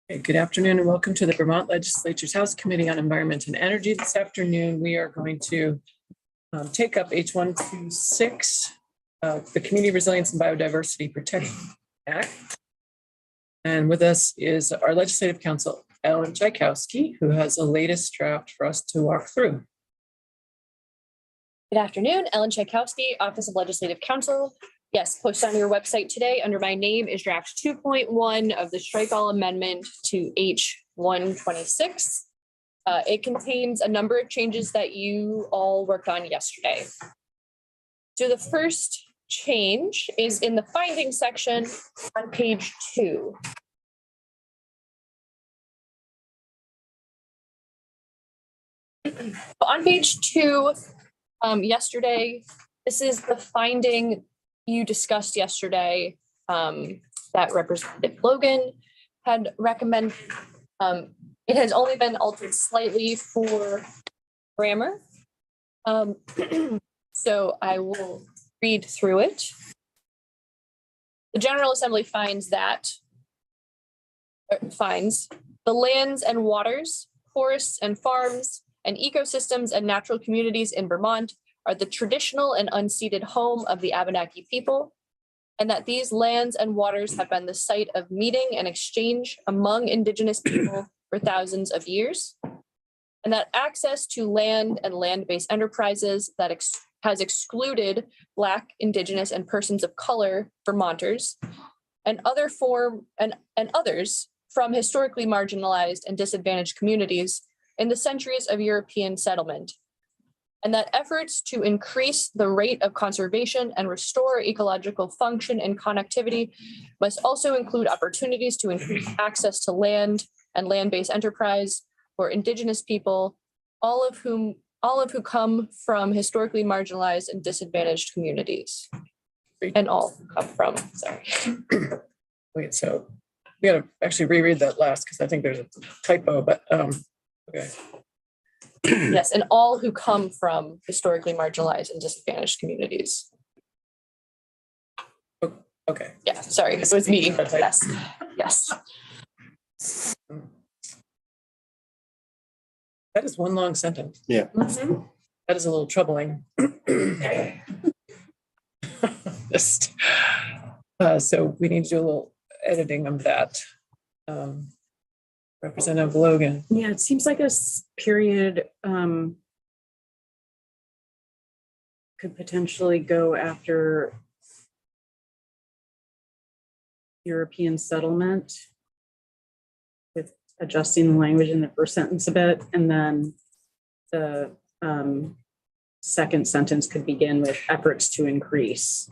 Good afternoon and welcome to the Vermont Legislature's House Committee on Environment and Energy. This afternoon, we are going to take up H126, the Community Resilience and Biodiversity Protection Act. And with us is our Legislative Counsel, Ellen Tchaikovsky, who has the latest draft for us to walk through. Good afternoon, Ellen Tchaikovsky, Office of Legislative Counsel. Yes, posted on your website today under my name is draft 2.1 of the strike all amendment to H126. It contains a number of changes that you all worked on yesterday. So the first change is in the findings section on page 2. On page 2, yesterday, this is the finding you discussed yesterday that Representative Logan had recommended. It has only been altered slightly for grammar. So I will read through it. The General Assembly finds the lands and waters, forests and farms, and ecosystems and natural communities in Vermont are the traditional and unceded home of the Abenaki people, and that these lands and waters have been the site of meeting and exchange among Indigenous people for thousands of years, and that access to land and land-based enterprises that has excluded Black, Indigenous, and persons of color Vermonters and others from historically marginalized and disadvantaged communities in the centuries of European settlement, and that efforts to increase the rate of conservation and restore ecological function and connectivity must also include opportunities to increase access to land and land-based enterprise for Indigenous people, all of who come from historically marginalized and disadvantaged communities. And all who come from, sorry. Wait, so we gotta actually reread that last because I think there's a typo, but okay. Yes, and all who come from historically marginalized and disadvantaged communities. Okay. Yeah, sorry, it was me. Yes, yes. That is one long sentence. Yeah. Mm-hmm. That is a little troubling. So we need to do a little editing of that. Representative Logan. Yeah, it seems like a period could potentially go after European settlement with adjusting the language in the first sentence a bit, and then the second sentence could begin with efforts to increase.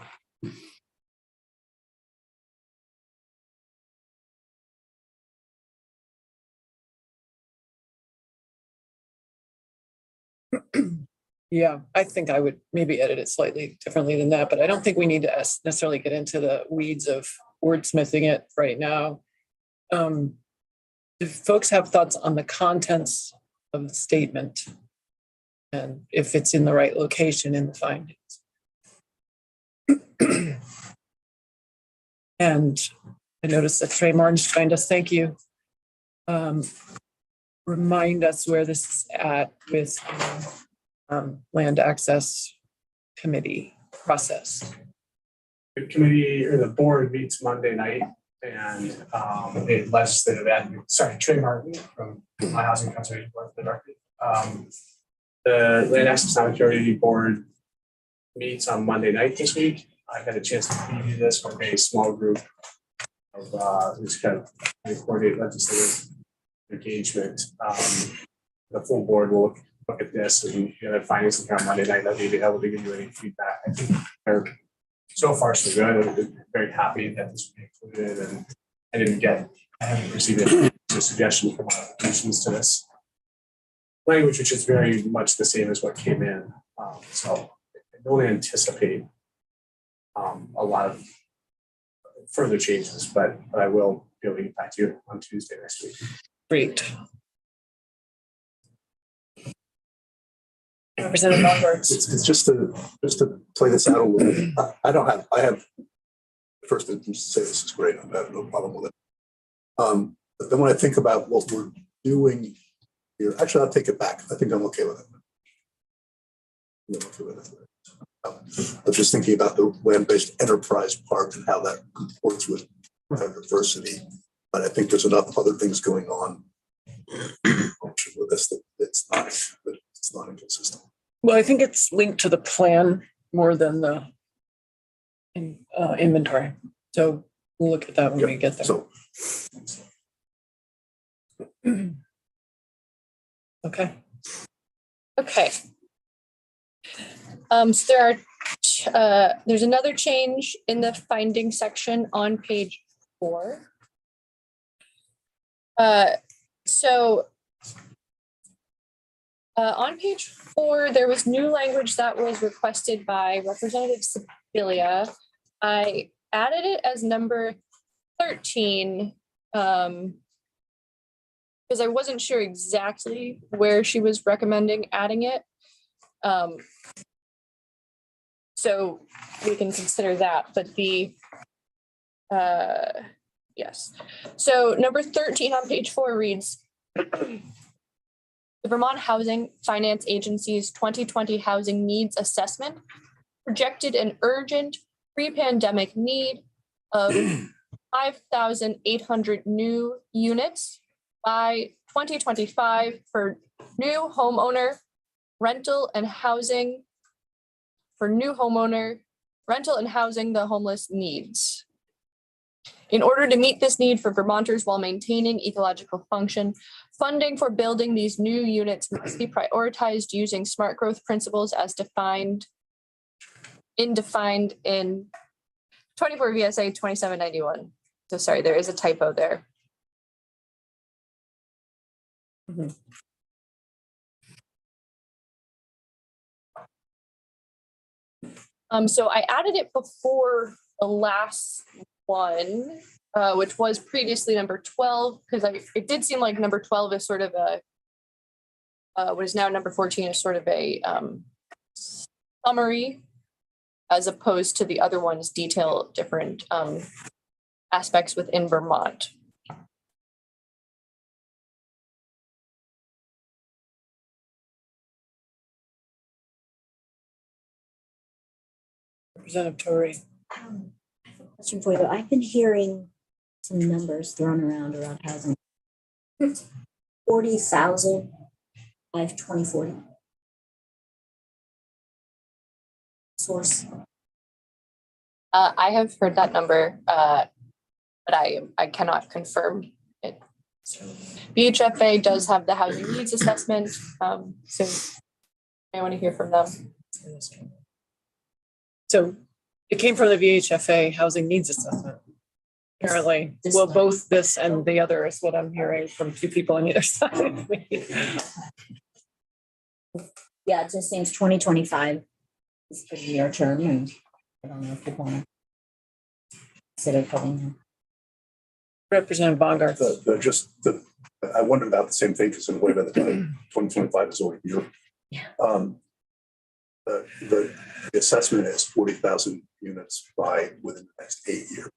Yeah, I think I would maybe edit it slightly differently than that, but I don't think we need to necessarily get into the weeds of wordsmithing it right now. If folks have thoughts on the contents of the statement and if it's in the right location in the findings. And I noticed that Trey Martin's joined us. Thank you. Remind us where this is at with land access committee process. The committee or the board meets Monday night, and the legislative admin, Trey Martin from my Housing Conservation Board, the director. The Land Access Authority Board meets on Monday night this week. I had a chance to preview this with a small group of who's kind of coordinate legislative engagement. The full board will look at this and findings on Monday night. I'll be able to give you any feedback. I think they're so far so good. I'm very happy that this was included, and I haven't received any suggestions for modifications to this language, which is very much the same as what came in. So I don't anticipate a lot of further changes, but I will be able to get back to you on Tuesday next week. Great. Representative Lombards. It's just to play this out a little bit. I have first to say this is great. I have no problem with it. But then when I think about what we're doing here, actually, I'll take it back. I think I'm okay with it. I'm okay with it. I was just thinking about the land-based enterprise park and how that comports with biodiversity. But I think there's enough other things going on with this that it's not inconsistent. Well, I think it's linked to the plan more than the inventory. So we'll look at that when we get there. So Okay. Okay. So there's another change in the finding section on page 4. On page 4, there was new language that was requested by Representative Sibilia. I added it as number 13 because I wasn't sure exactly where she was recommending adding it. So we can consider that, but yes. So number 13 on page 4 reads, the Vermont Housing Finance Agency's 2020 Housing Needs Assessment projected an urgent pre-pandemic need of 5,800 new units by 2025 for new homeowner rental and housing the homeless needs. In order to meet this need for Vermonters while maintaining ecological function, funding for building these new units must be prioritized using smart growth principles as defined in 24 VSA 2791. So sorry, there is a typo there. Mhm. So I added it before the last one, which was previously number 12, because it did seem like number 12 is sort of what is now number 14 is sort of a summary, as opposed to the other ones detail different aspects within Vermont. Representative Torrey. Question for you. I've been hearing some numbers thrown around housing. 40,000 by 2040. Source. I have heard that number, but I cannot confirm it. So BHFA does have the housing needs assessment, so I want to hear from them. So it came from the VHFA Housing Needs Assessment. Apparently, This well, one. both this and the other is what I'm hearing from two people on either side of me. Yeah, it just seems 2025 is pretty near term, and I don't know if you want to consider putting in. Representative Bongard. I wondered about the same thing because in a way by the time 2025 is already here. Yeah. The assessment is 40,000 units within the next 8 years.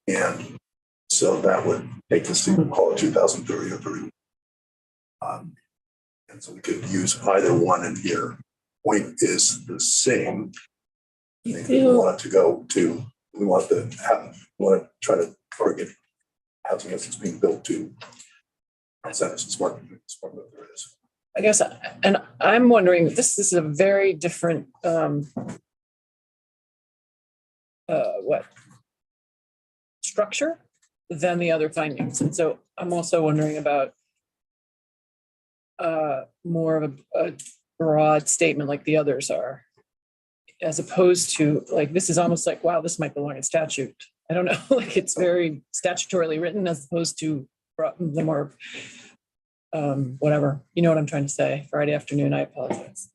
And so that would take us to call it 2030 or 30. And so we could use either one in here. Point is the same. I think we want to try to target housing that's being built to incentives and smart growth there is. I guess, and I'm wondering, this is a very different, structure than the other findings. And so I'm also wondering about more of a broad statement like the others are, as opposed to like, this is almost like, wow, this might belong in statute. I don't know, like it's very statutorily written as opposed to the more whatever, you know what I'm trying to say. Friday afternoon, I apologize.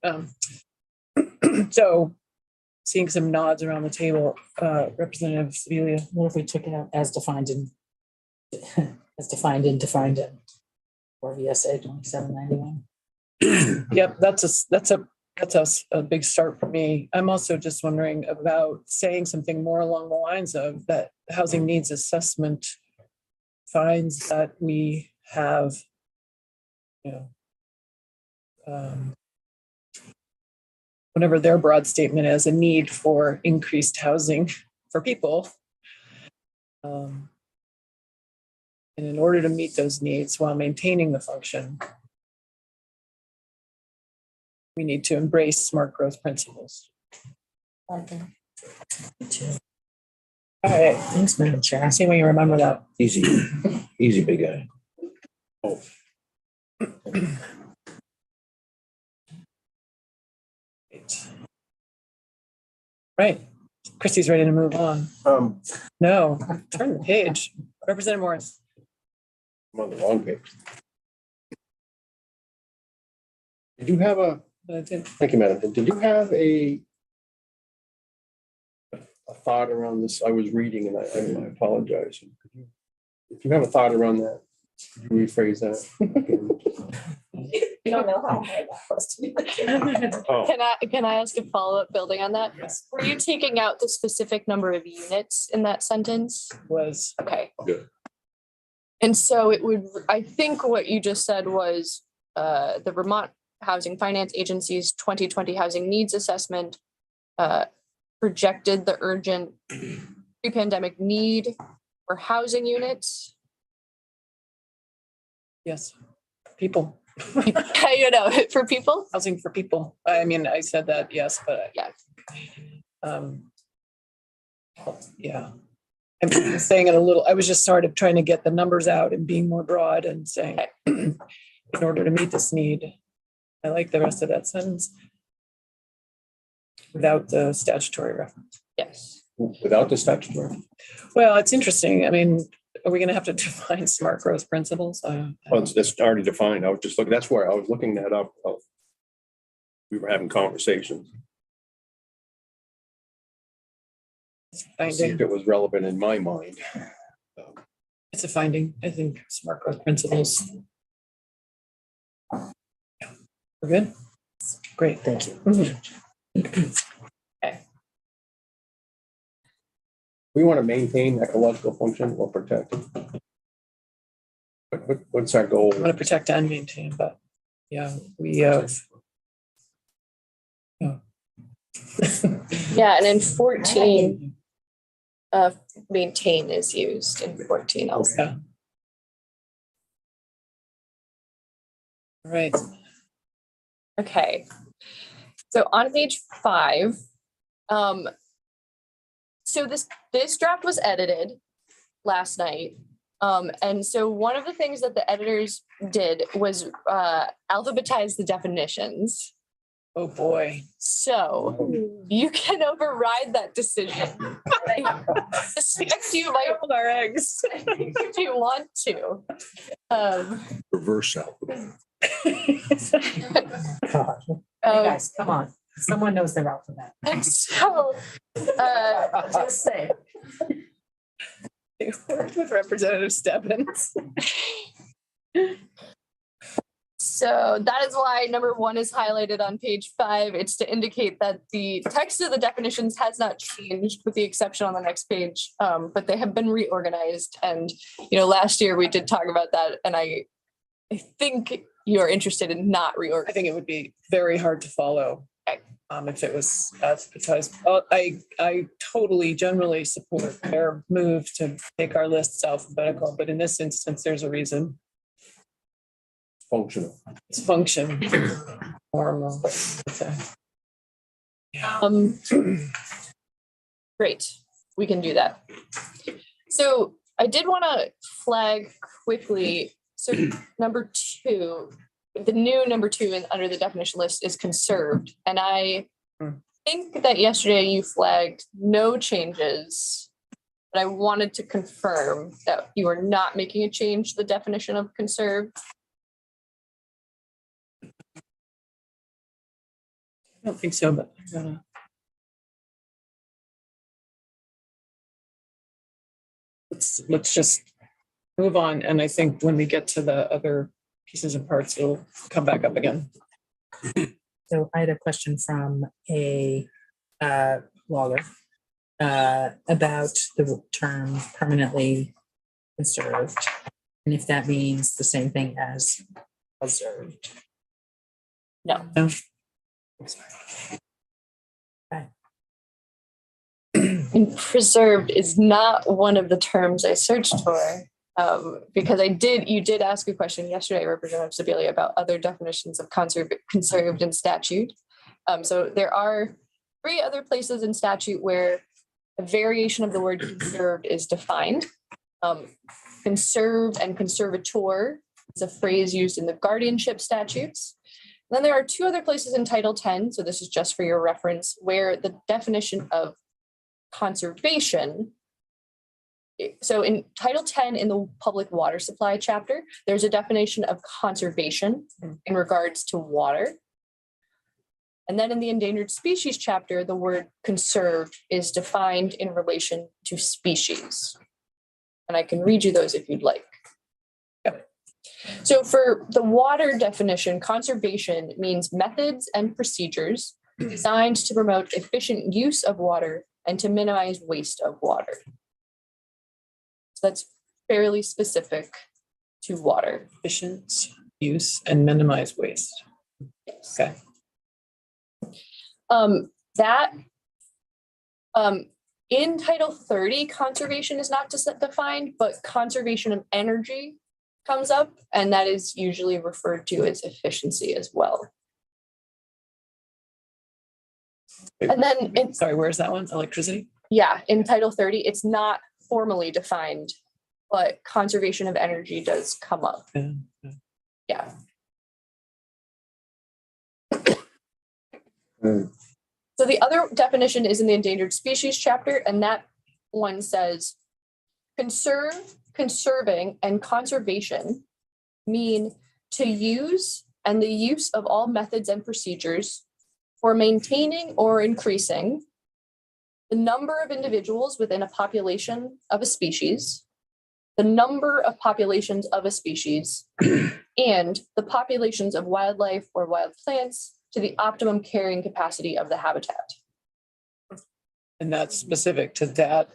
So seeing some nods around the table, Representative Sibilia. What if we took it out as defined in or VSA 2791? Yep, that's a big start for me. I'm also just wondering about saying something more along the lines of that housing needs assessment finds that we have, you know, whatever their broad statement is, a need for increased housing for people. And in order to meet those needs while maintaining the function, we need to embrace smart growth principles. All right, Thanks, Madam Chair. see when you remember that. Easy, easy, big guy. Right, Christie's ready to move on. No, turn the page. Representative Morris. I'm on the wrong page. Did you have a, thank you, Madam, did you have a thought around this? I was reading and I apologize. If you have a thought around that, could you rephrase that? You don't know how hard that was to do. Oh, Can I ask a follow-up building on that? Yes. Were you taking out the specific number of units in that sentence? Was, Okay. good. And so it would, I think what you just said was the Vermont Housing Finance Agency's 2020 housing needs assessment projected the urgent pre-pandemic need for housing units. yes, people, You know, for people. housing for people. I mean, I said that, yes, but. Yeah. Yeah. I'm saying it a little, I was just sort of trying to get the numbers out and being more broad and saying, in order to meet this need, I like the rest of that sentence. Without the statutory reference. Yes. Without the statutory? Well, it's interesting. I mean, are we going to have to define smart growth principles? Well, it's already defined. I was just looking, that's where I was looking that up. We were having conversations. See Finding. if it was relevant in my mind. It's a finding. I think smart growth principles. We're good? Great. Thank you. We want to maintain ecological function or protect it. What's our goal? I want to protect and maintain, but yeah, we have. Yeah, and in 14, maintain is used in 14 also. Yeah. All right. Okay. So on page 5, so this draft was edited last night. And so one of the things that the editors did was alphabetize the definitions. Oh, boy. So you can override that decision. I suspect you might Hold our eggs. if you want to. Reverse alphabet. God. Hey, guys, come on. Someone knows their alphabet. So, Just say. They worked with Representative Stebbins. so that is why number 1 is highlighted on page 5. It's to indicate that the text of the definitions has not changed with the exception on the next page, but they have been reorganized. And, last year we did talk about that. And I think you're interested in not I reorganizing. think it would be very hard to follow. If it was alphabetized. I totally generally support their move to make our lists alphabetical, but in this instance, there's a reason. Functional. It's function. Formal. Okay. Great, we can do that. So I did want to flag quickly. So number 2, the new number 2 under the definition list is conserved. And I think that yesterday you flagged no changes, but I wanted to confirm that you are not making a change to the definition of conserved. I don't think so, but I'm gonna. Let's just move on. And I think when we get to the other pieces and parts, it'll come back up again. So I had a question from a logger about the term permanently conserved, and if that means the same thing as preserved. No. No. And preserved is not one of the terms I searched for. Because you did ask a question yesterday, Representative Sibilia, about other definitions of conserved in statute. So there are 3 other places in statute where a variation of the word conserved is defined. Conserved and conservator is a phrase used in the guardianship statutes. Then there are 2 other places in Title 10, so this is just for your reference, where the definition of conservation. So in Title 10 in the public water supply chapter, there's a definition of conservation in regards to water. And then in the endangered species chapter, the word conserved is defined in relation to species. And I can read you those if you'd like. Yep. So for the water definition, conservation means methods and procedures designed to promote efficient use of water and to minimize waste of water. So that's fairly specific to water. Efficient use and minimize waste. Yes. Okay. In Title 30, conservation is not just defined, but conservation of energy comes up, and that is usually referred to as efficiency as well. And then Sorry, where's that one? Electricity? yeah, in Title 30, it's not formally defined, but conservation of energy does come up. Yeah. Yeah. So the other definition is in the endangered species chapter, and that one says conserve, conserving, and conservation mean to use and the use of all methods and procedures for maintaining or increasing the number of individuals within a population of a species, the number of populations of a species, and the populations of wildlife or wild plants to the optimum carrying capacity of the habitat. And that's specific to that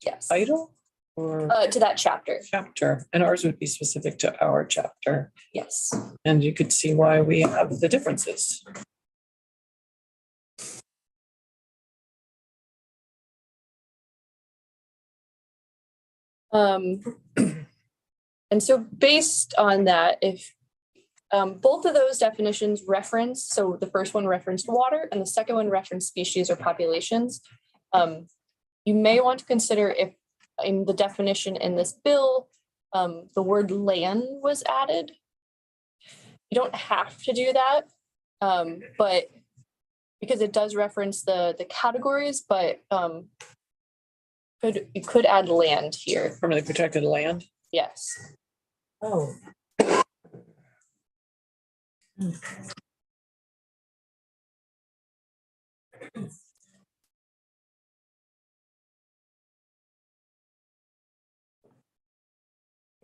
Yes. title or To that chapter. chapter? And ours would be specific to our chapter. Yes. And you could see why we have the differences. And so based on that, if both of those definitions reference, so the first one referenced water and the second one referenced species or populations, you may want to consider if in the definition in this bill, the word land was added. You don't have to do that, but because it does reference the categories, but you could add land here. Permanently protected land. Yes. Oh.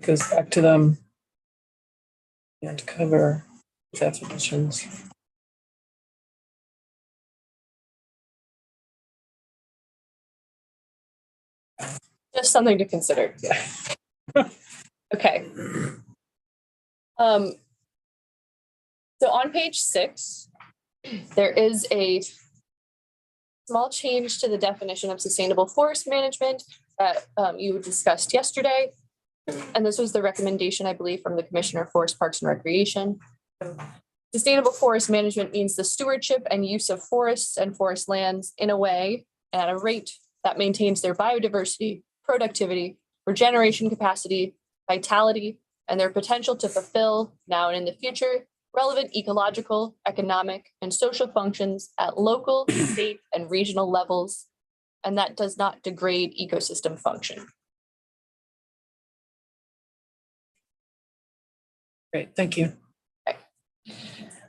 Goes back to them and cover definitions. Just something to consider. Yeah. Okay. So on page 6, there is a small change to the definition of sustainable forest management that you discussed yesterday. And this was the recommendation, I believe, from the Commissioner of Forest Parks and Recreation. Sustainable forest management means the stewardship and use of forests and forest lands in a way and at a rate that maintains their biodiversity, productivity, regeneration capacity, vitality, and their potential to fulfill, now and in the future, relevant ecological, economic, and social functions at local, state, and regional levels, and that does not degrade ecosystem function. Great, thank you.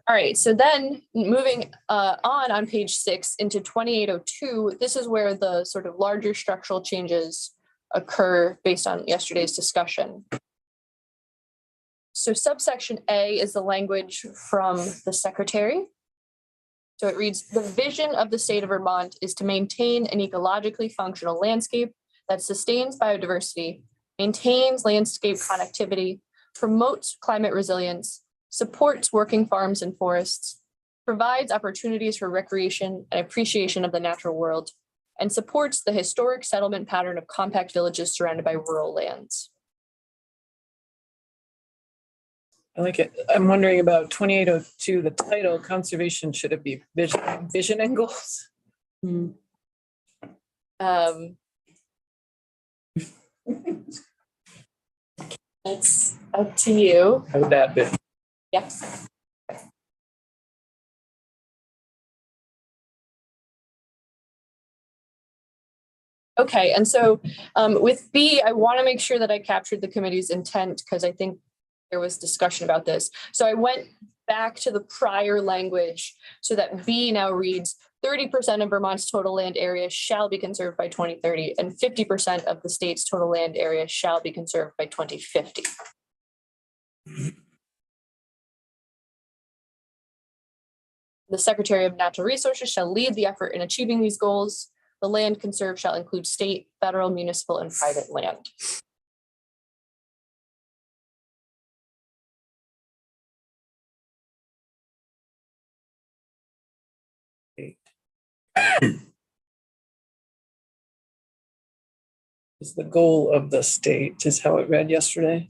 All right, so then moving on page 6 into 2802, this is where the sort of larger structural changes occur based on yesterday's discussion. So subsection A is the language from the secretary. So it reads, the vision of the state of Vermont is to maintain an ecologically functional landscape that sustains biodiversity maintains landscape connectivity, promotes climate resilience, supports working farms and forests, provides opportunities for recreation and appreciation of the natural world, and supports the historic settlement pattern of compact villages surrounded by rural lands. I like it. I'm wondering about 2802, the title, conservation, should it be vision and goals? Hmm. It's up to you. How would that be? Yes. Okay, and so with B, I want to make sure that I captured the committee's intent because I think there was discussion about this. So I went back to the prior language so that B now reads 30% of Vermont's total land area shall be conserved by 2030 and 50% of the state's total land area shall be conserved by 2050. The Secretary of Natural Resources shall lead the effort in achieving these goals. The land conserved shall include state, federal, municipal, and private land. Is the goal of the state, is how it read yesterday?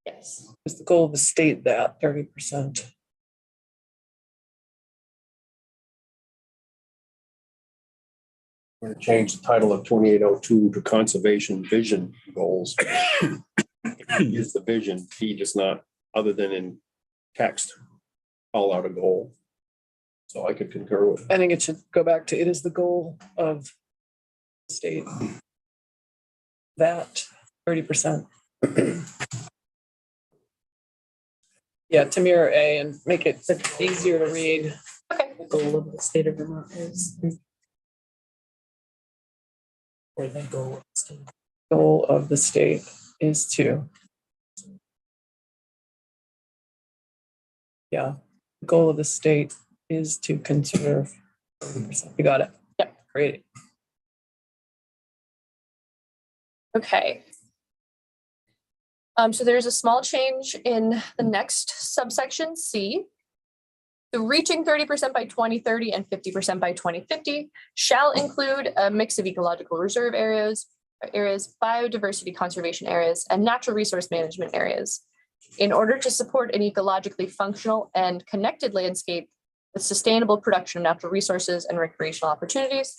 Yes. Is the goal of the state that 30%? We're going to change the title of 2802 to conservation vision goals. Is the vision, P does not, other than in text, call out a goal. So I could concur with. I think it should go back to, it is the goal of the state that 30%. Yeah, to mirror A and make it easier to read. Okay. The goal of the state of Vermont is. Or the goal of the state. Goal of the state is to. Yeah, the goal of the state is to conserve 30%. You got it. Yep. Great. Okay. So there's a small change in the next subsection C. The reaching 30% by 2030 and 50% by 2050 shall include a mix of ecological reserve areas, biodiversity conservation areas, and natural resource management areas. In order to support an ecologically functional and connected landscape with sustainable production of natural resources and recreational opportunities,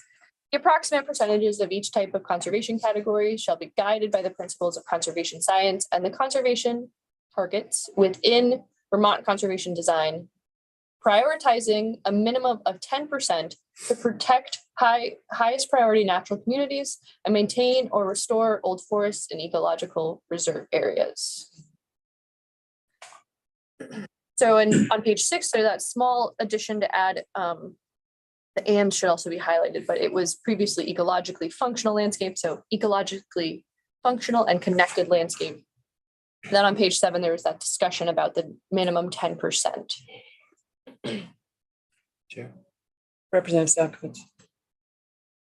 the approximate percentages of each type of conservation category shall be guided by the principles of conservation science and the conservation targets within Vermont conservation design, prioritizing a minimum of 10% to protect highest priority natural communities and maintain or restore old forests and ecological reserve areas. So on page 6, there's that small addition to add, the and should also be highlighted, but it was previously ecologically functional landscape. So ecologically functional and connected landscape. Then on page 7, there was that discussion about the minimum 10%. Chair. Representative Stakovich.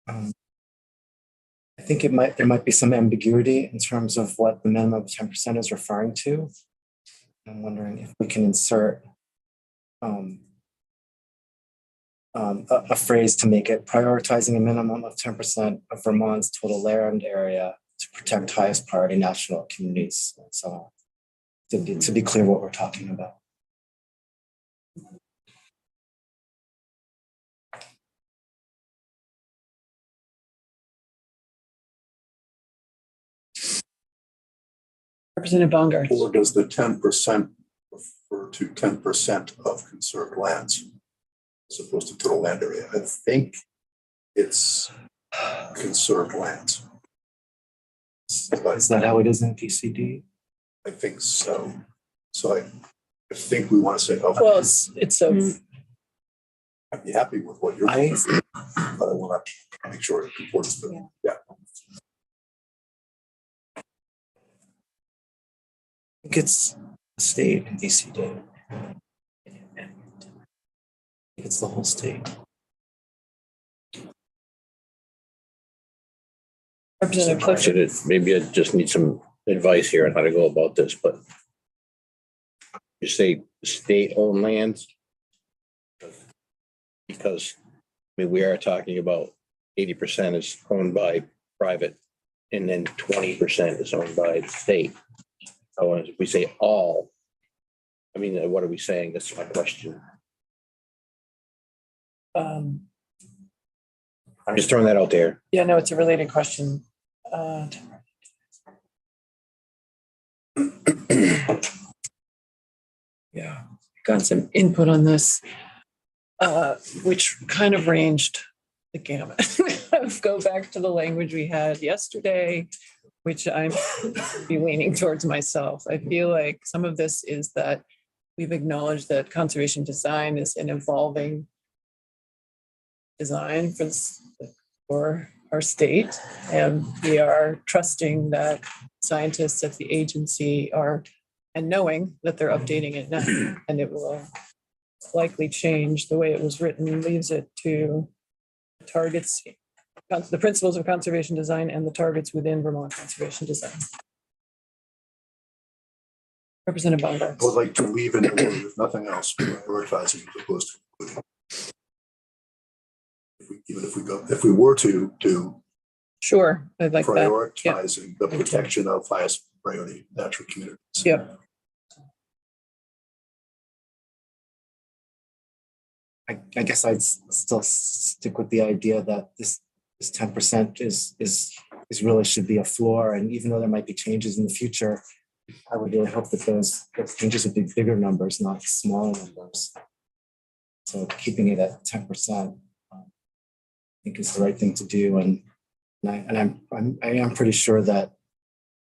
I think there might be some ambiguity in terms of what the minimum of 10% is referring to. I'm wondering if we can insert a phrase to make it prioritizing a minimum of 10% of Vermont's total land area to protect highest priority national communities and so on. To be clear what we're talking about. Representative Bongard. Or does the 10% refer to 10% of conserved lands as opposed to total land area? I think it's conserved lands. Is that how it is in PCD? I think so. So I think we want to say, oh, Well, it's a, I'd be happy with what you're doing, but I want to make sure it comports with, yeah. I think it's the state in DCD. I think it's the whole state. Representative Clifford. Maybe I just need some advice here on how to go about this, but you say state-owned lands? Because, I mean, we are talking about 80% is owned by private, and then 20% is owned by the state. So if we say all, I mean, what are we saying? That's my question. Um, I'm just throwing that out there. Yeah, no, it's a related question. Yeah, got some input on this, which kind of ranged the gamut. Go back to the language we had yesterday, which I'm be leaning towards myself. I feel like some of this is that we've acknowledged that conservation design is an evolving design for our state, and we are trusting that scientists at the agency are, and knowing that they're updating it now, and it will likely change. The way it was written leaves it to targets, the principles of conservation design and the targets within Vermont conservation design. Representative Baumgart. I would like to leave in order, if nothing else, prioritizing as opposed to including. If we were to do Sure, I'd like that. prioritizing the protection of highest priority natural communities. Yep. I guess I'd still stick with the idea that this 10% is really should be a floor. And even though there might be changes in the future, I would really hope that those changes would be bigger numbers, not smaller numbers. So keeping it at 10%, I think is the right thing to do. And I am pretty sure that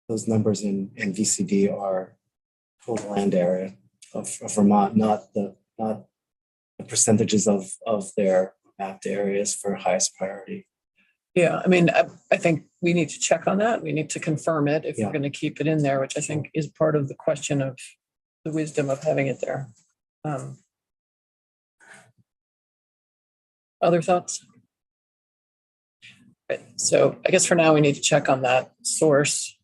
those numbers in VCD are total land area of Vermont, not the percentages of their mapped areas for highest priority. Yeah, I mean, I think we need to check on that. We need to confirm it if Yeah. we're going to keep it in there, which I think is part of the question of the wisdom of having it there. Other thoughts? Right, so I guess for now we need to check on that source.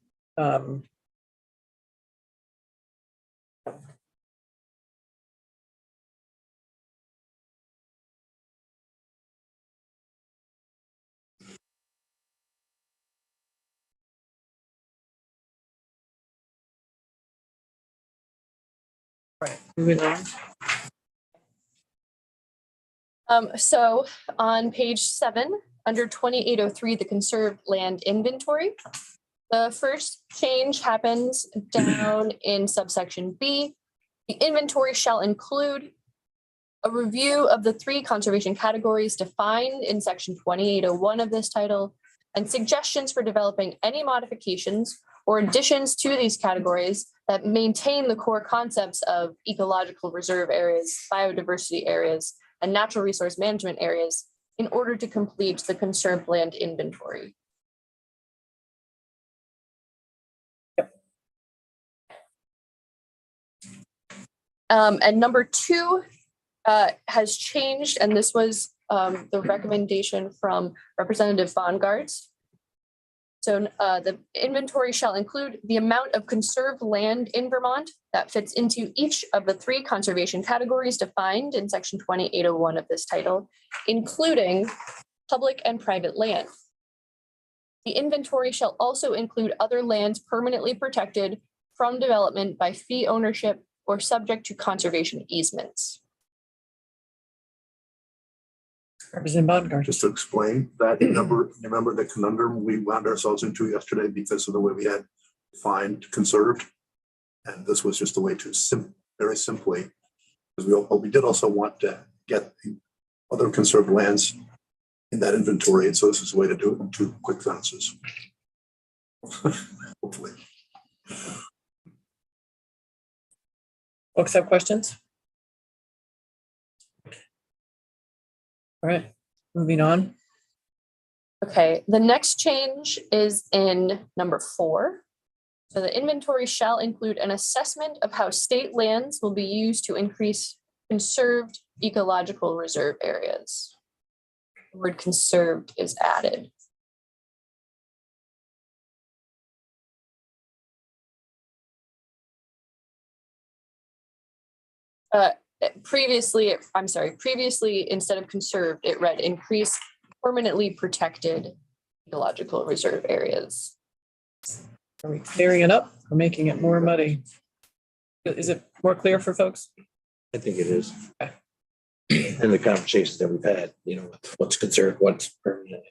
Right, moving on. So on page 7, under 2803, the conserved land inventory, the first change happens down in subsection B. The inventory shall include a review of the 3 conservation categories defined in section 2801 of this title, and suggestions for developing any modifications or additions to these categories that maintain the core concepts of ecological reserve areas, biodiversity areas, and natural resource management areas in order to complete the conserved land inventory. And number 2 has changed, and this was the recommendation from Representative Baumgart. So the inventory shall include the amount of conserved land in Vermont that fits into each of the 3 conservation categories defined in section 2801 of this title, including public and private land. The inventory shall also include other lands permanently protected from development by fee ownership or subject to conservation easements. Representative Baumgart. Just to explain that number, remember the conundrum we wound ourselves into yesterday because of the way we had defined conserved. And this was just a way to very simply, because we did also want to get the other conserved lands in that inventory. And so this is a way to do it in 2 quick sentences. Hopefully. Folks have questions? All right, moving on. Okay, the next change is in number 4. So the inventory shall include an assessment of how state lands will be used to increase conserved ecological reserve areas. The word conserved is added. Previously, instead of conserved, it read increase permanently protected ecological reserve areas. Are we clearing it up or making it more muddy? Is it more clear for folks? I think it is. Okay. And the conversations that we've had, what's conserved, what's permanent.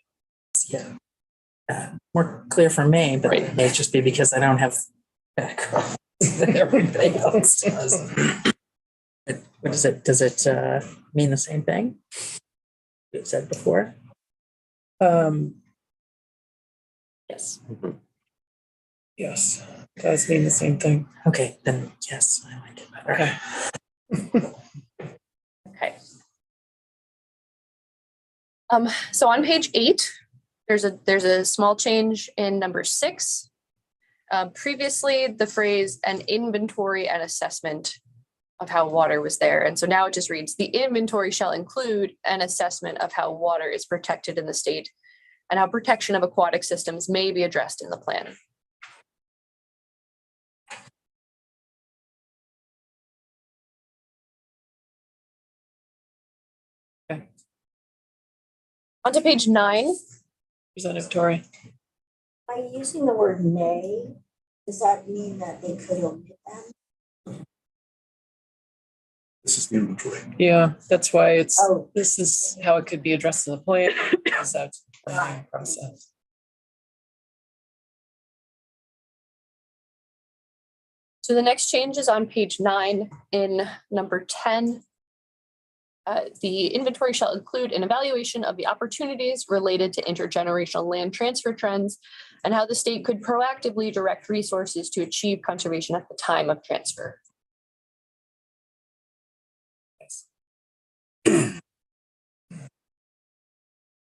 Yeah. More clear for me, but Right. it may just be because I don't have background that everybody else does. What is it? Does it mean the same thing? You said before? Yes. Yes, does mean the same thing. Okay, then yes, I like it better. Okay. Okay. So on page 8, there's a small change in number 6. Previously, the phrase an inventory and assessment of how water was there. And so now it just reads, the inventory shall include an assessment of how water is protected in the state and how protection of aquatic systems may be addressed in the plan. Okay. On to page 9. Representative Torrey. By using the word may, does that mean that they could omit them? This is the inventory. Yeah, that's why Oh. this is how it could be addressed in the plan. Because that's the planning process. So the next change is on page 9 in number 10. The inventory shall include an evaluation of the opportunities related to intergenerational land transfer trends and how the state could proactively direct resources to achieve conservation at the time of transfer.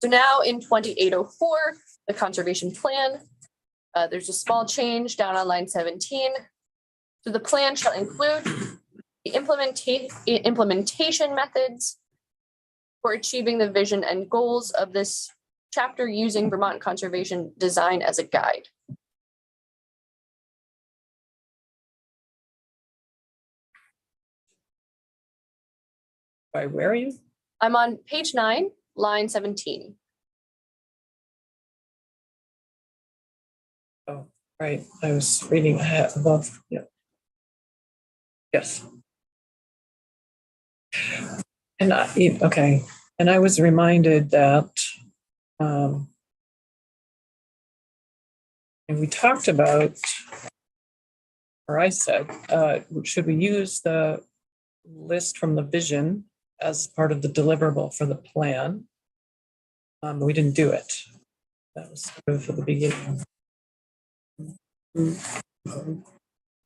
So now in 2804, the conservation plan, there's a small change down on line 17. So the plan shall include the implementation methods for achieving the vision and goals of this chapter using Vermont conservation design as a guide. By where are you? I'm on page 9, line 17. Oh, right. I was reading ahead above. Yep. Yes. And okay. And I was reminded that and we talked about, or I said, should we use the list from the vision as part of the deliverable for the plan? We didn't do it. That was sort of for the beginning.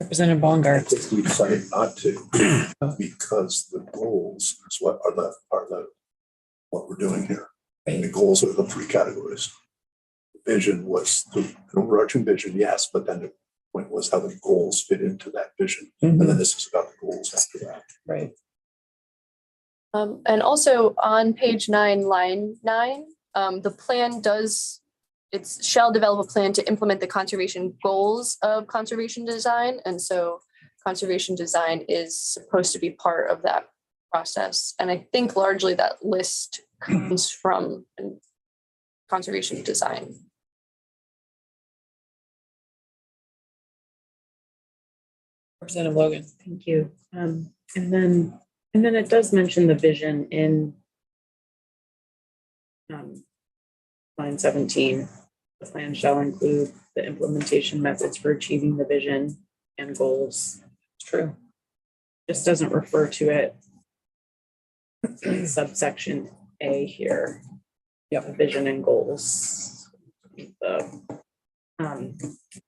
Representative I Bongard. think we decided not to because the goals is what what we're doing here. And the goals are the 3 categories. The vision was the overarching vision, yes, but then the point was how the goals fit into that vision. And then this is about the goals after that. Right. And also on page 9, line 9, the plan shall develop a plan to implement the conservation goals of conservation design. And so conservation design is supposed to be part of that process. And I think largely that list comes from conservation design. Representative Logan. Thank you. And then it does mention the vision in line 17. The plan shall include the implementation methods for achieving the vision and goals. It's true. Just doesn't refer to it in subsection A here. Yep. Vision and goals.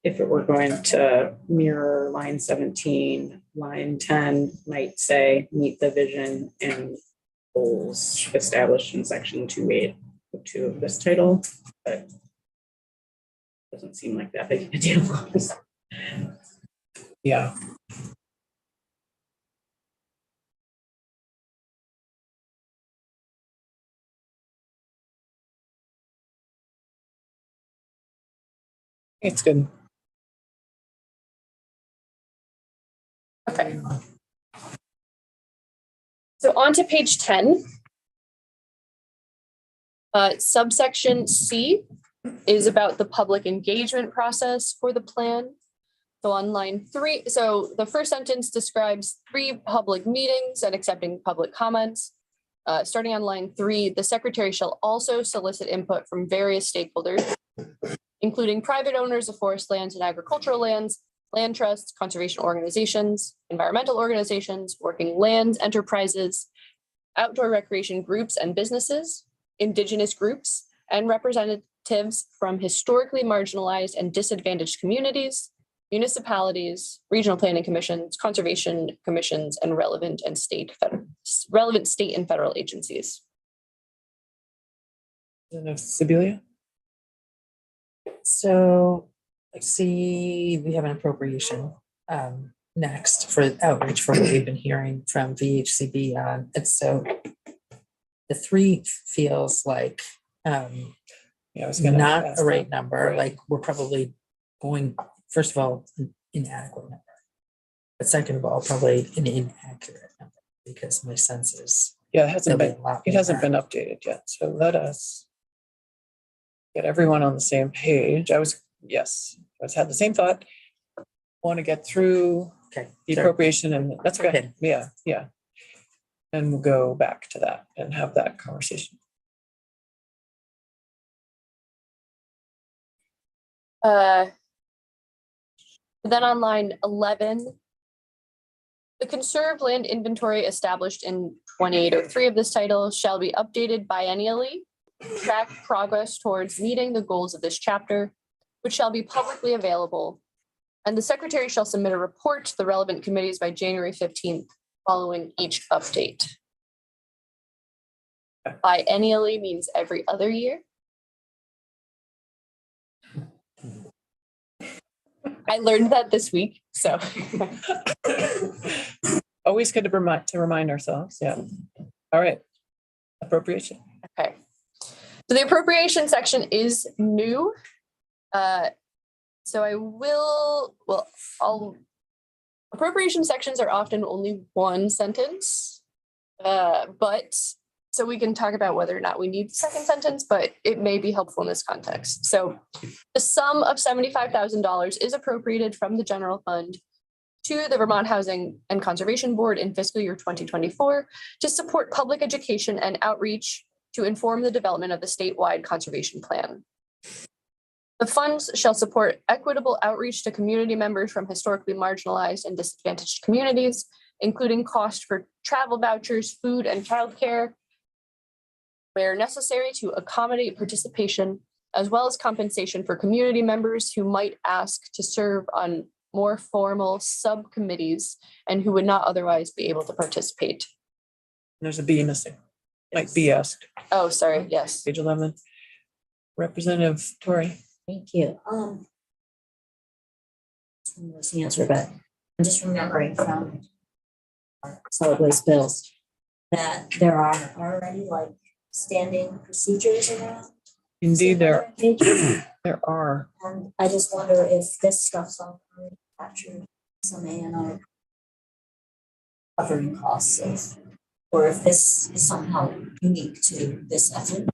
If it were going to mirror line 17, line 10 might say meet the vision and goals established in section 2.8.2 of this title, but doesn't seem like that big of a deal. Yeah. It's good. Okay. So on to page 10. Subsection C is about the public engagement process for the plan. So on line 3, so the first sentence describes 3 public meetings and accepting public comments. Starting on line 3, the secretary shall also solicit input from various stakeholders, including private owners of forest lands and agricultural lands, land trusts, conservation organizations, environmental organizations, working lands enterprises, outdoor recreation groups and businesses, indigenous groups, and representatives from historically marginalized and disadvantaged communities, municipalities, regional planning commissions, conservation commissions, and relevant state and federal agencies. Sibilia? So I see we have an appropriation next for outreach for what we've been hearing from VHCB on. And so the 3 feels like Yeah, I was gonna not ask a that. right number, Right. like we're probably going, first of all, an inadequate number. But second of all, probably an inaccurate number, because my sense is Yeah, it hasn't there'll be been, a lot it hasn't more. been updated yet, so let us get everyone on the same page. I had the same thought. Want to get through Okay, the sure. appropriation, and that's okay. Okay. Yeah. And we'll go back to that and have that conversation. Then on line 11, the conserved land inventory established in 2803 of this title shall be updated biennially, track progress towards meeting the goals of this chapter, which shall be publicly available. And the secretary shall submit a report to the relevant committees by January 15th, following each update. Biennially means every other year. I learned that this week, so. Always good to remind ourselves, yeah. All right. Appropriation. Okay. So the appropriation section is new. So appropriation sections are often only 1 sentence. But so we can talk about whether or not we need the second sentence, but it may be helpful in this context. So the sum of $75,000 is appropriated from the general fund to the Vermont Housing and Conservation Board in fiscal year 2024 to support public education and outreach to inform the development of the statewide conservation plan. The funds shall support equitable outreach to community members from historically marginalized and disadvantaged communities, including cost for travel vouchers, food, and childcare, where necessary to accommodate participation, as well as compensation for community members who might ask to serve on more formal subcommittees and who would not otherwise be able to participate. There's a B missing. Might be asked. Oh, sorry, yes. Page 11. Representative Tori. Thank you. This the answer, but I'm just remembering from our solid waste bills that there are already like standing procedures around. Indeed, there engagement. are. And I just wonder if this stuff's all captured some A&R covering costs of, or if this is somehow unique to this effort.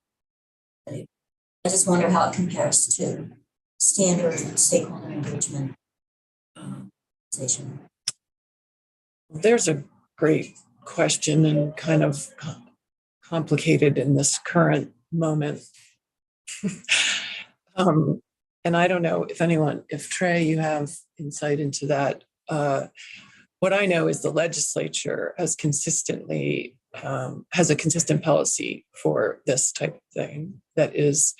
I just wonder how it compares to standard stakeholder engagement. Station. There's a great question and kind of complicated in this current moment. And I don't know if Trey, you have insight into that. What I know is the legislature has consistently has a consistent policy for this type of thing that is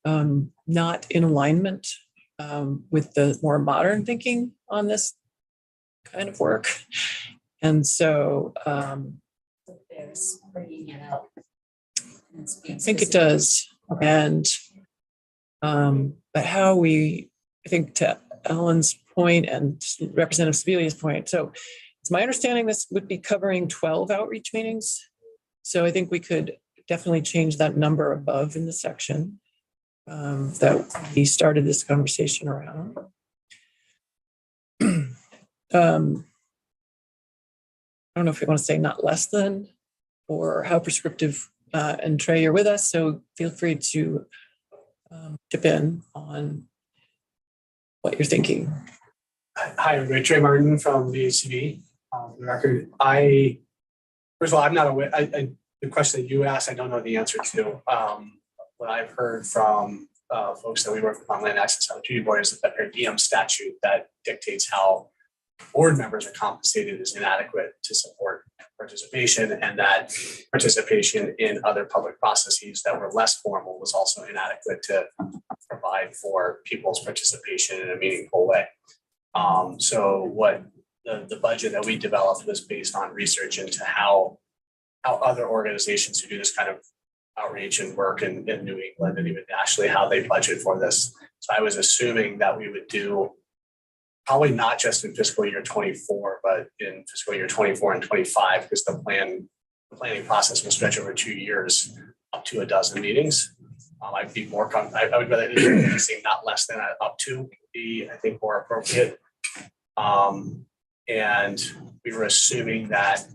not in alignment with the more modern thinking on this kind of work. And so There's bringing it up. I think it does. And but how I think to Ellen's point and Representative Sebelia's point, so it's my understanding this would be covering 12 outreach meetings. So I think we could definitely change that number above in the section that we started this conversation around. I don't know if we want to say not less than or how prescriptive, and Trey, you're with us, so feel free to chip in on what you're thinking. Hi, everybody. Trey Martin from the ACB. For the record, first of all, I'm not aware, the question that you asked, I don't know the answer to. What I've heard from folks that we work with on land access opportunity board is that the per diem statute that dictates how board members are compensated is inadequate to support participation, and that participation in other public processes that were less formal was also inadequate to provide for people's participation in a meaningful way. So what the budget that we developed was based on research into how other organizations who do this kind of outreach and work in New England and even nationally, how they budget for this. So I was assuming that we would do probably not just in fiscal year 24, but in fiscal year 24 and 25, because the planning process will stretch over 2 years, up to a dozen meetings. I'd be more, I would rather say not less than up to would be, I think, more appropriate. And we were assuming that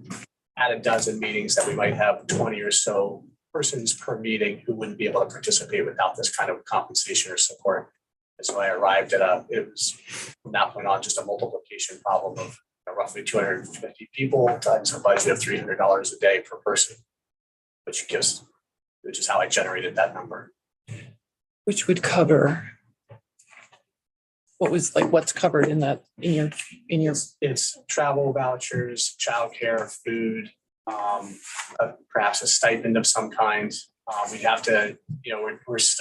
at a dozen meetings that we might have 20 or so persons per meeting who wouldn't be able to participate without this kind of compensation or support. And so I arrived at it was from that point on just a multiplication problem of roughly 250 people times a budget of $300 a day per person, which is how I generated that number. Which would cover what's covered in that, in your, It's travel vouchers, childcare, food, perhaps a stipend of some kind. We'd have to,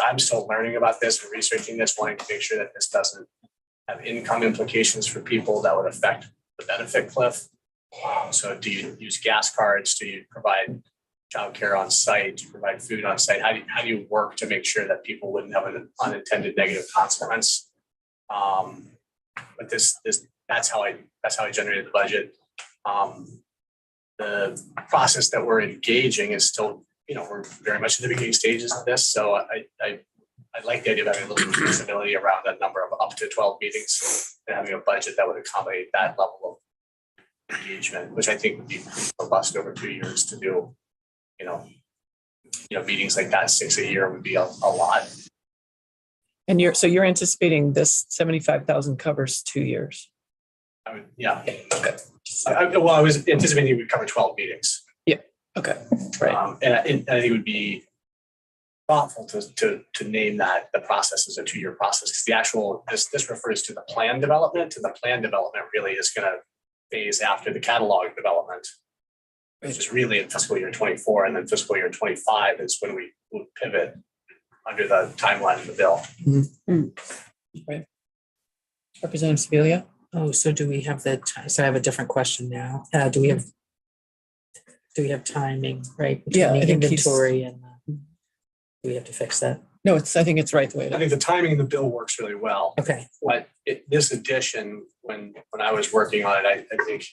I'm still learning about this and researching this, wanting to make sure that this doesn't have income implications for people that would affect the benefit cliff. So do you use gas cards? Do you provide childcare on site? Do you provide food on site? How do you work to make sure that people wouldn't have an unintended negative consequence? But that's how I generated the budget. The process that we're engaging is still, we're very much in the beginning stages of this. So I like the idea of having a little flexibility around a number of up to 12 meetings and having a budget that would accommodate that level of engagement, which I think would be robust over 2 years to do, meetings like that 6 a year would be a lot. and you're anticipating this 75,000 covers 2 years. Yeah. Okay. I was anticipating we would cover 12 meetings. Okay, right. And I think it would be thoughtful to name that the process is a 2-year process, because this refers to the plan development, and the plan development really is going to phase after the catalog development, which is really in fiscal year 24, and then fiscal year 25 is when we would pivot under the timeline of the bill. Right. Representative Sibilia? Oh, so do we have the time? So I have a different question now. Do we have timing, right? Between Yeah, I the think inventory and do we have to fix that? No, I think it's right the way it I is. think the timing in the bill works really well. Okay. But this addition, when I was working on it, I think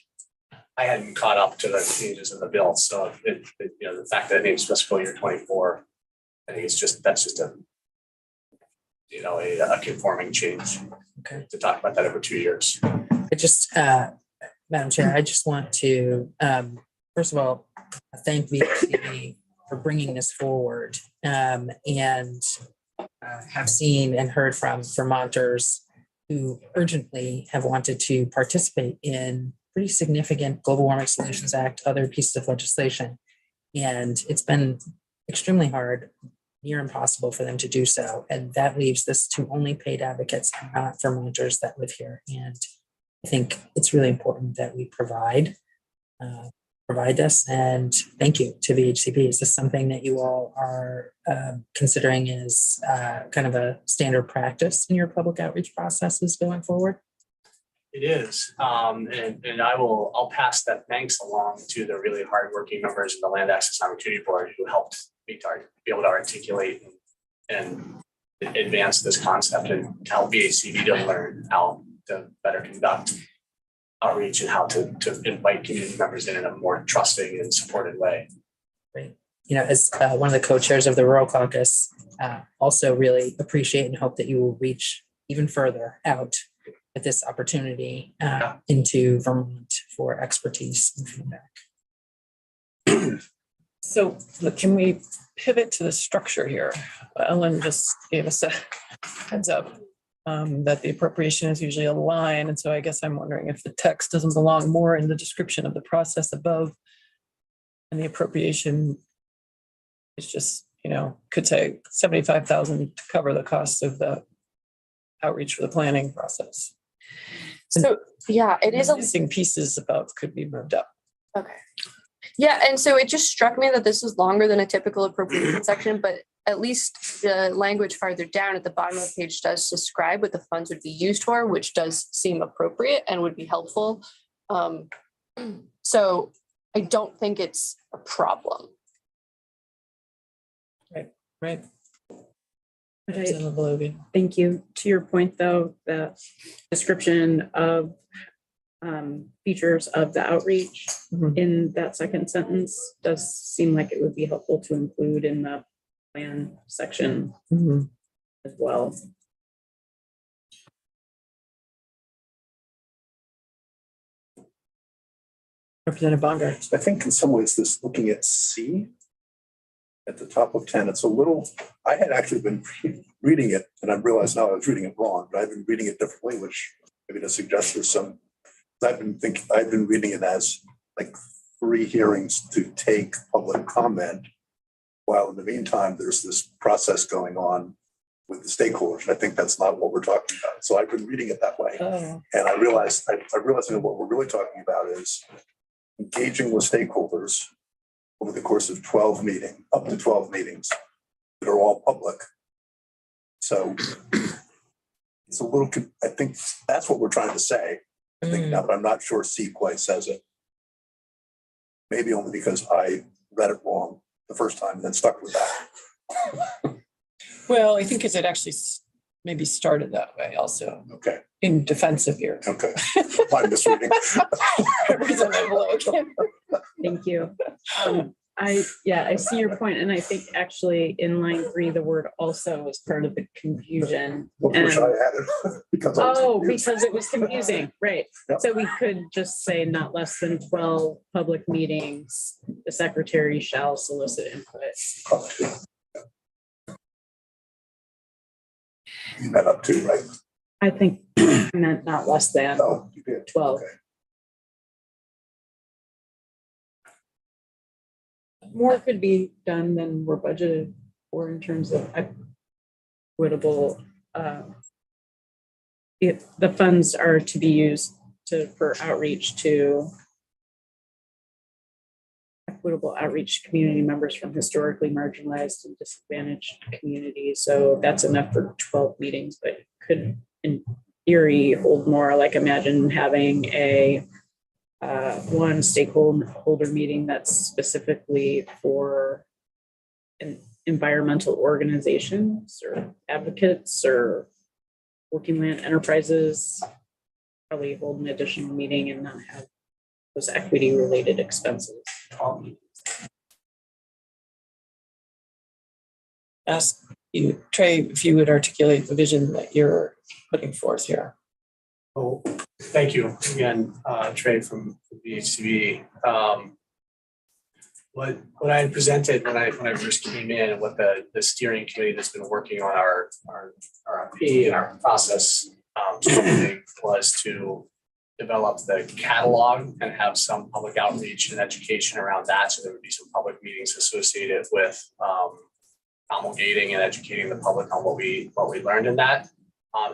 I hadn't caught up to the changes in the bill. So the fact that it's fiscal year 24, I think that's just a conforming change. Okay. To talk about that over 2 years. I just, Madam Chair, I just want to, first of all, thank VHCB for bringing this forward, and have seen and heard from Vermonters who urgently have wanted to participate in pretty significant Global Warming Solutions Act, other pieces of legislation. And it's been extremely hard, near impossible for them to do so. And that leaves this to only paid advocates and not Vermonters that live here. And I think it's really important that we provide this. And thank you to VHCB. Is this something that you all are considering as kind of a standard practice in your public outreach processes going forward? It is, and I'll pass that thanks along to the really hardworking members of the Land Access Opportunity Board who helped me to be able to articulate and advance this concept and help VHCB to learn how to better conduct outreach and how to invite community members in a more trusting and supported way. Great. As one of the co-chairs of the Rural Caucus, also really appreciate and hope that you will reach even further out with this opportunity into Vermont for expertise and feedback. So look, can we pivot to the structure here? Ellen just gave us a heads up that the appropriation is usually a line. And so I guess I'm wondering if the text doesn't belong more in the description of the process above. And the appropriation is just, could say 75,000 to cover the cost of the outreach for the planning process. So, yeah, it is a Missing pieces above could be moved up. Okay. Yeah, and so it just struck me that this is longer than a typical appropriation section, but at least the language farther down at the bottom of the page does describe what the funds would be used for, which does seem appropriate and would be helpful. So I don't think it's a problem. Right. Right. Logan. Thank you. To your point, though, the description of features of the outreach in that second sentence does seem like it would be helpful to include in the plan section as well. Representative Bonner. I think in some ways this, looking at C at the top of 10, it's a little, I had actually been reading it and I realized now I was reading it wrong, but I've been reading it differently, which maybe to suggest there's some, I've been reading it as like 3 hearings to take public comment, while in the meantime, there's this process going on with the stakeholders. I think that's not what we're talking about. So I've been reading it that way. Oh. And I realized that what we're really talking about is engaging with stakeholders over the course of up to 12 meetings that are all public. So it's a little, I think that's what we're trying to say. I think now, but I'm not sure C quite says it. Maybe only because I read it wrong the first time and then stuck with that. Well, I think because it actually maybe started that way also. Okay. In defense of your. Okay. My misreading. Representative Logan. Thank you. I see your point, and I think actually in line 3, the word also is part of the confusion. Wish I had it because because it was confusing, right? Yep. So we could just say not less than 12 public meetings, the secretary shall solicit input. You meant up to, right? I think I meant not less than No, you did. 12. Okay. More could be done than we're budgeted for in terms of equitable. If the funds are to be used for outreach to equitable outreach to community members from historically marginalized and disadvantaged communities. So that's enough for 12 meetings, but could in theory hold more. Like imagine having a one stakeholder meeting that's specifically for environmental organizations or advocates or working land enterprises. Probably hold an additional meeting and not have those equity related expenses. Ask you, Trey, if you would articulate the vision that you're putting forth here. Oh, thank you again, Trey from VHCB. What I had presented when I first came in, and what the steering committee that's been working on our RFP and our process was to develop the catalog and have some public outreach and education around that. So there would be some public meetings associated with promulgating and educating the public on what we learned in that.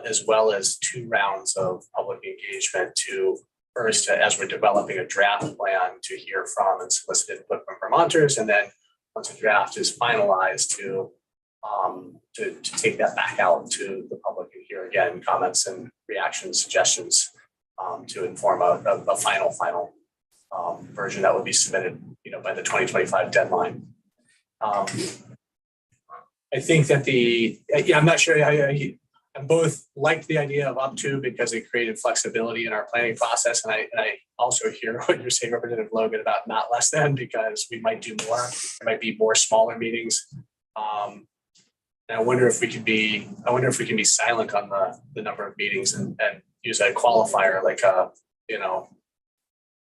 As well as 2 rounds of public engagement to first, as we're developing a draft plan, to hear from and solicit input from Vermonters, and then once a draft is finalized to take that back out to the public and hear again comments and reactions, suggestions to inform a final version that would be submitted, by the 2025 deadline. I think that I'm not sure. I both liked the idea of up to because it created flexibility in our planning process. And I also hear what you're saying, Representative Logan, about not less than, because we might do more. There might be more smaller meetings. And I wonder if we can be silent on the number of meetings and use a qualifier like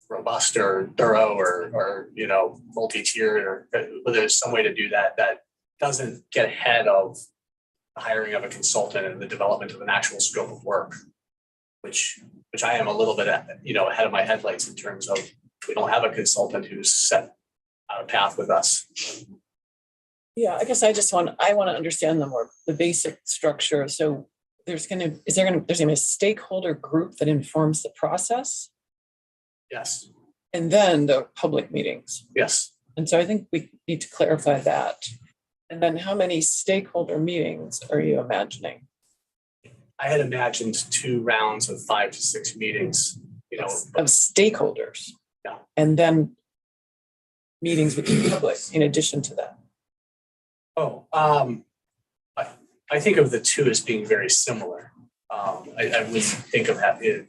robust or thorough or multi-tiered, or whether there's some way to do that that doesn't get ahead of the hiring of a consultant and the development of an actual scope of work, which I am a little bit ahead of my headlights in terms of we don't have a consultant who's set on a path with us. Yeah, I guess I want to understand the basic structure. So there's going to be a stakeholder group that informs the process, Yes, and then the public meetings. yes. And so I think we need to clarify that. And then how many stakeholder meetings are you imagining? I had imagined 2 rounds of 5 to 6 meetings, Of stakeholders. Yeah. And then meetings with the public in addition to that. I think of the 2 as being very similar. I wouldn't think of that. It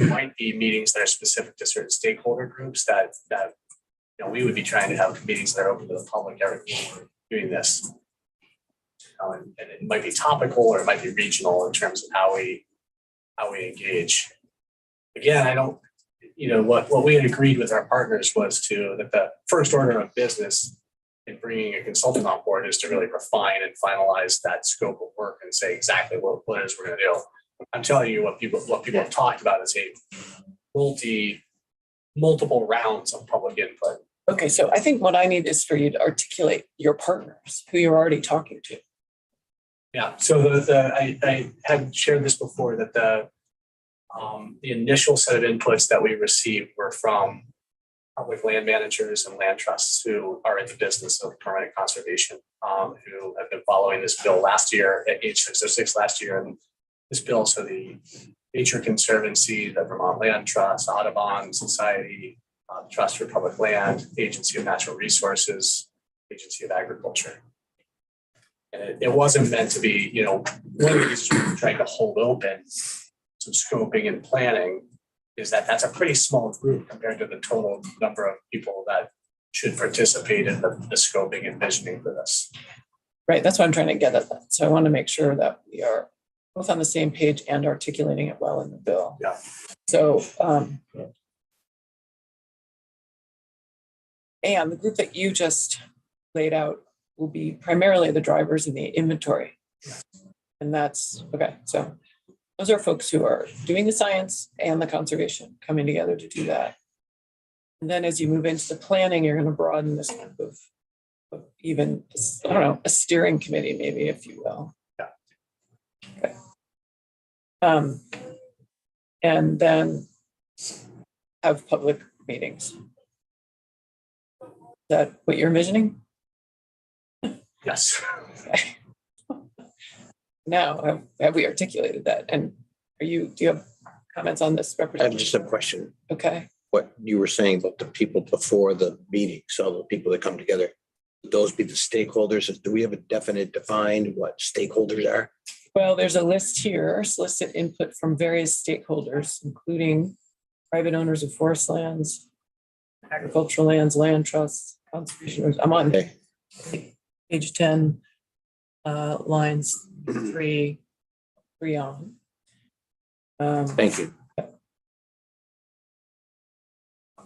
might be meetings that are specific to certain stakeholder groups that we would be trying to have meetings that are open to the public every week doing this. And it might be topical or it might be regional in terms of how we engage. Again, I don't, what we had agreed with our partners was that the first order of business in bringing a consultant on board is to really refine and finalize that scope of work and say exactly what it is we're going to do. I'm telling you what people have talked about is a multiple rounds of public input. Okay, so I think what I need is for you to articulate your partners who you're already talking to. Yeah, so I had shared this before that the initial set of inputs that we received were from public land managers and land trusts who are in the business of permanent conservation, who have been following this bill last year at H606 last year, and this bill, so the Nature Conservancy, the Vermont Land Trust, Audubon Society, Trust for Public Land, Agency of Natural Resources, Agency of Agriculture. And it wasn't meant to be, one of the reasons we're trying to hold open some scoping and planning is that that's a pretty small group compared to the total number of people that should participate in the scoping and visioning for this. Right, that's what I'm trying to get at that. So I want to make sure that we are both on the same page and articulating it well in the bill. Yeah. So, and the group that you just laid out will be primarily the drivers in the inventory. And that's, okay, so those are folks who are doing the science and the conservation coming together to do that. And then as you move into the planning, you're going to broaden this kind of even, I don't know, a steering committee, maybe, if you will. Yeah. Okay. And then have public meetings. Is that what you're envisioning? Yes. Okay. Now, have we articulated that? And do you have comments on this I have representation? just a question. Okay. What you were saying about the people before the meeting, so the people that come together, would those be the stakeholders? Do we have a defined what stakeholders are? Well, there's a list here, solicit input from various stakeholders, including private owners of forest lands, agricultural lands, land trusts, conservation. I'm on Okay. page 10, lines 3 on. Thank you.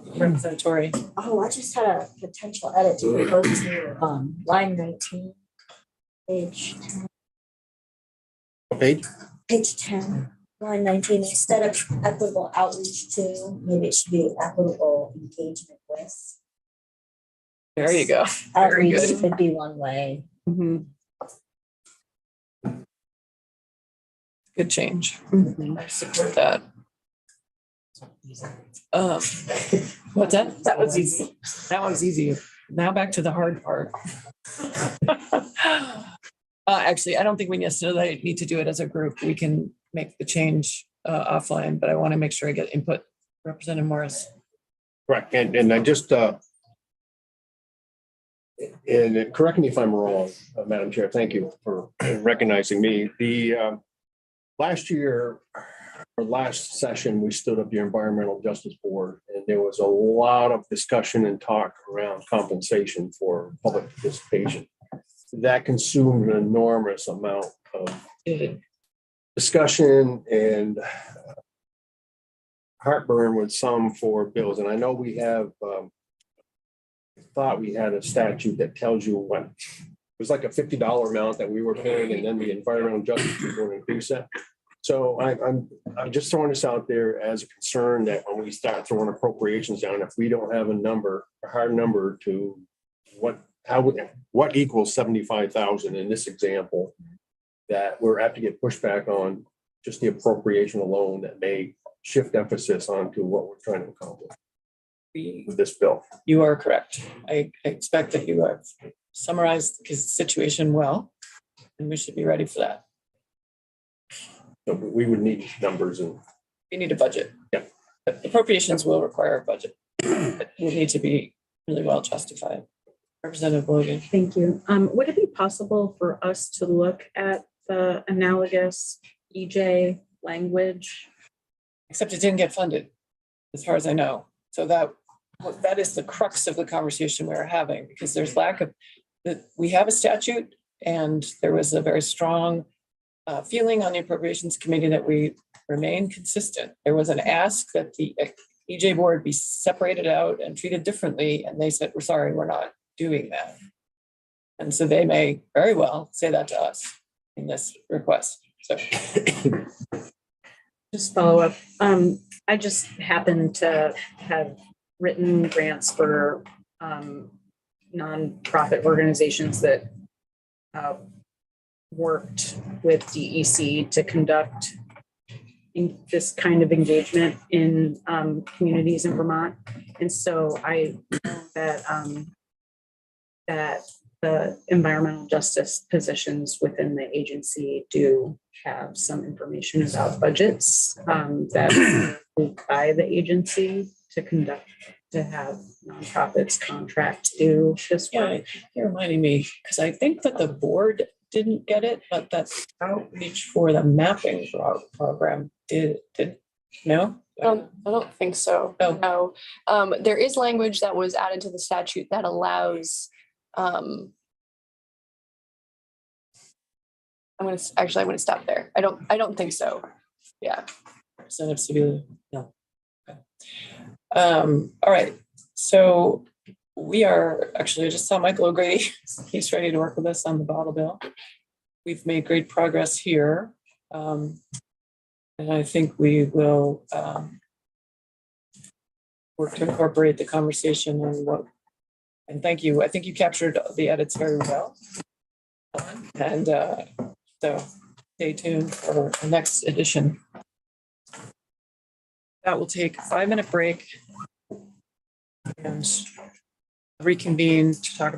Representatory. Oh, I just had a potential edit to go to line 19, page 10. Page? Page 10, line 19, instead of equitable outreach to, maybe it should be equitable engagement with. There you go. Very Outreach good. would be one way. Mhm. Good change. I support that. What's that? That was easy. That was easy. Now back to the hard part. Actually, I don't think we necessarily need to do it as a group. We can make the change offline, but I want to make sure I get input. Representative Morris. Correct. And I just, and correct me if I'm wrong, Madam Chair, thank you for recognizing me. The last year, or last session, we stood up the Environmental Justice Board, and there was a lot of discussion and talk around compensation for public participation. That consumed an enormous amount of discussion and heartburn with some for bills, and I know we have, thought we had a statute that tells you what, it was like a $50 amount that we were paying, and then the environmental justice was going to increase that. So I'm just throwing this out there as a concern that when we start throwing appropriations down, if we don't have a hard number to what equals 75,000 in this example, that we're apt to get pushback on just the appropriation alone that may shift emphasis onto what we're trying to accomplish with this bill. You are correct. I expect that you have summarized the situation well, and we should be ready for that. So we would need numbers and. We need a budget. Yeah. But appropriations will require a budget. It will need to be really well justified. Representative Logan. Thank you. Would it be possible for us to look at the analogous EJ language? Except it didn't get funded, as far as I know. So that is the crux of the conversation we're having, because there's lack of, we have a statute, and there was a very strong feeling on the Appropriations Committee that we remain consistent. There was an ask that the EJ board be separated out and treated differently, and they said, we're sorry, we're not doing that. And so they may very well say that to us in this request. So Just follow up. I just happen to have written grants for nonprofit organizations that worked with DEC to conduct this kind of engagement in communities in Vermont. And so I know that the environmental justice positions within the agency do have some information about budgets that are approved by the agency to have nonprofits contract to do this work. yeah, you're reminding me, because I think that the board didn't get it, but that's outreach for the mapping program did, no? I don't think so. Oh. No. There is language that was added to the statute that allows, I'm going to stop there. I don't think so. Yeah. Representative Sevilla, no. Okay. All right, so we are, actually, I just saw Michael O'Grady. He's ready to work with us on the bottle bill. We've made great progress here. And I think we will work to incorporate the conversation and thank you. I think you captured the edits very well. And so stay tuned for the next edition. That will take a 5-minute break and reconvene to talk